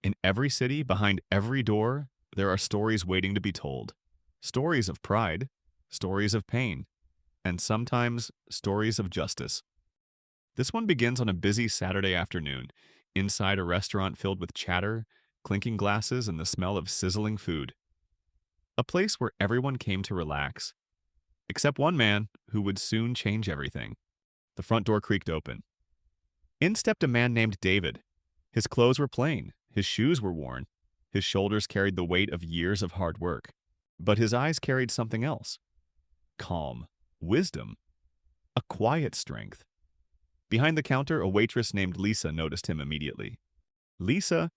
In every city, behind every door, there are stories waiting to be told. Stories of pride, stories of pain, and sometimes stories of justice. This one begins on a busy Saturday afternoon, inside a restaurant filled with chatter, clinking glasses, and the smell of sizzling food. A place where everyone came to relax, except one man who would soon change everything. The front door creaked open. In stepped a man named David. His clothes were plain, his shoes were worn, his shoulders carried the weight of years of hard work. But his eyes carried something else. Calm, wisdom, a quiet strength. Behind the counter, a waitress named Lisa noticed him immediately. Lisa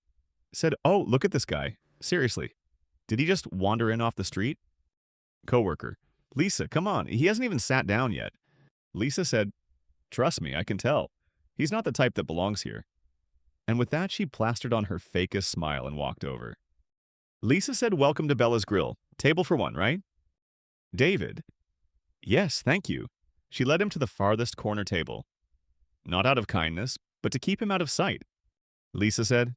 said, "Oh, look at this guy. Seriously, did he just wander in off the street?" Coworker, "Lisa, come on, he hasn't even sat down yet." Lisa said, "Trust me, I can tell. He's not the type that belongs here." And with that, she plastered on her fakest smile and walked over. Lisa said, "Welcome to Bella's Grill. Table for one, right?" David, "Yes, thank you." She led him to the farthest corner table. Not out of kindness, but to keep him out of sight. Lisa said,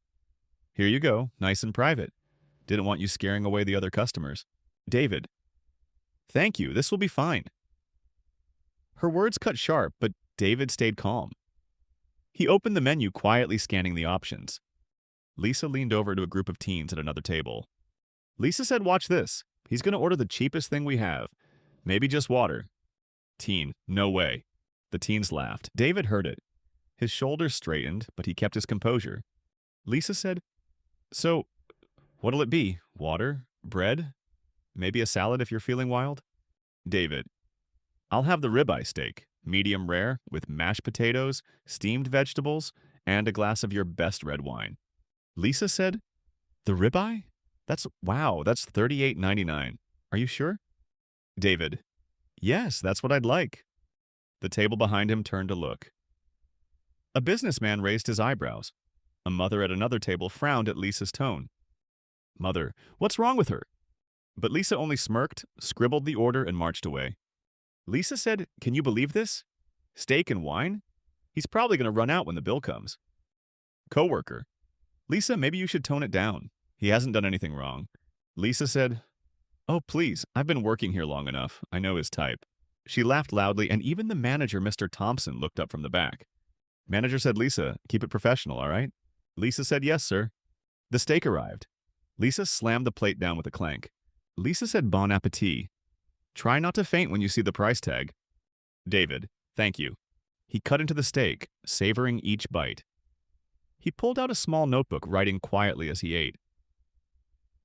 "Here you go, nice and private. Didn't want you scaring away the other customers." David, "Thank you, this will be fine." Her words cut sharp, but David stayed calm. He opened the menu, quietly scanning the options. Lisa leaned over to a group of teens at another table. Lisa said, "Watch this. He's going to order the cheapest thing we have. Maybe just water." Teen, "No way." The teens laughed. David heard it. His shoulders straightened, but he kept his composure. Lisa said, "So, what'll it be? Water? Bread? Maybe a salad if you're feeling wild?" David, "I'll have the ribeye steak, medium rare, with mashed potatoes, steamed vegetables, and a glass of your best red wine." Lisa said, "The ribeye? That's $38.99. Are you sure?" David, "Yes, that's what I'd like." The table behind him turned to look. A businessman raised his eyebrows. A mother at another table frowned at Lisa's tone. Mother, "What's wrong with her?" But Lisa only smirked, scribbled the order, and marched away. Lisa said, "Can you believe this? Steak and wine? He's probably going to run out when the bill comes." Coworker, "Lisa, maybe you should tone it down. He hasn't done anything wrong." Lisa said, "Oh, please, I've been working here long enough. I know his type." She laughed loudly, and even the manager, Mr. Thompson, looked up from the back. Manager said, "Lisa, keep it professional, all right?" Lisa said, "Yes, sir." The steak arrived. Lisa slammed the plate down with a clank. Lisa said, "Bon appetit. Try not to faint when you see the price tag." David, "Thank you." He cut into the steak, savoring each bite. He pulled out a small notebook, writing quietly as he ate.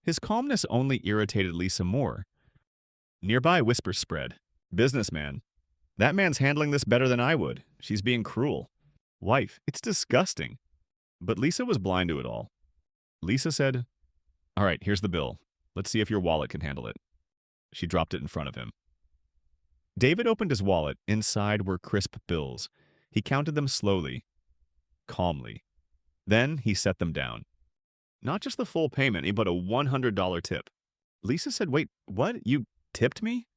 His calmness only irritated Lisa more. Nearby, whispers spread. "Businessman, that man's handling this better than I would. She's being cruel." Wife, "It's disgusting." But Lisa was blind to it all. Lisa said, "All right, here's the bill. Let's see if your wallet can handle it." She dropped it in front of him. David opened his wallet. Inside were crisp bills. He counted them slowly, calmly. Then he set them down. Not just the full payment, but a $100 tip. Lisa said, "Wait, what? You tipped me?"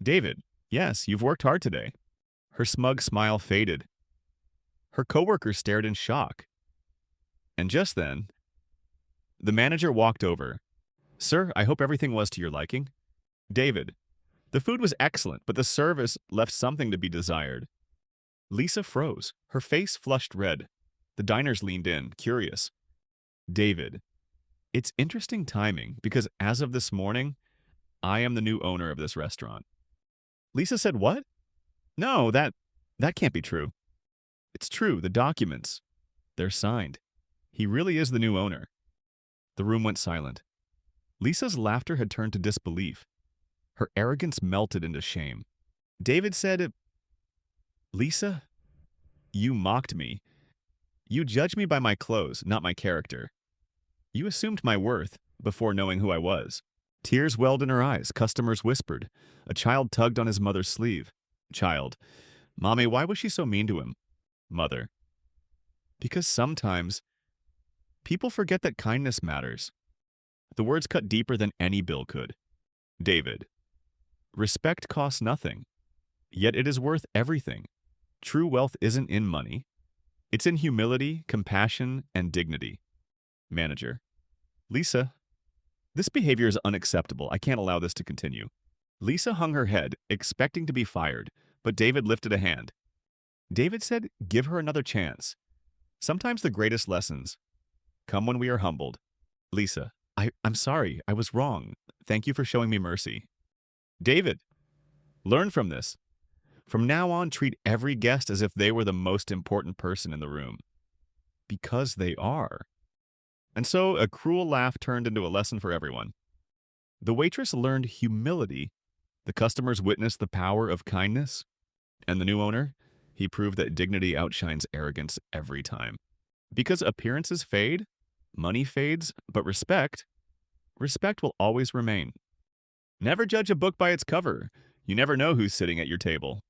David, "Yes, you've worked hard today." Her smug smile faded. Her coworker stared in shock. And just then, the manager walked over. "Sir, I hope everything was to your liking." David, "The food was excellent, but the service left something to be desired." Lisa froze. Her face flushed red. The diners leaned in, curious. David, "It's interesting timing, because as of this morning, I am the new owner of this restaurant." Lisa said, "What? No, that can't be true." "It's true, the documents. They're signed. He really is the new owner." The room went silent. Lisa's laughter had turned to disbelief. Her arrogance melted into shame. David said, "Lisa, you mocked me. You judged me by my clothes, not my character. You assumed my worth before knowing who I was." Tears welled in her eyes. Customers whispered. A child tugged on his mother's sleeve. Child, "Mommy, why was she so mean to him?" Mother, "Because sometimes people forget that kindness matters." The words cut deeper than any bill could. David, "Respect costs nothing, yet it is worth everything. True wealth isn't in money. It's in humility, compassion, and dignity." Manager. Lisa, this behavior is unacceptable. I can't allow this to continue. Lisa hung her head, expecting to be fired, but David lifted a hand. David said, give her another chance. Sometimes the greatest lessons come when we are humbled. Lisa, I'm sorry. I was wrong. Thank you for showing me mercy. David, learn from this. From now on, treat every guest as if they were the most important person in the room. Because they are. And so a cruel laugh turned into a lesson for everyone. The waitress learned humility. The customers witnessed the power of kindness. And the new owner, he proved that dignity outshines arrogance every time. Because appearances fade, money fades, but respect will always remain. Never judge a book by its cover. You never know who's sitting at your table.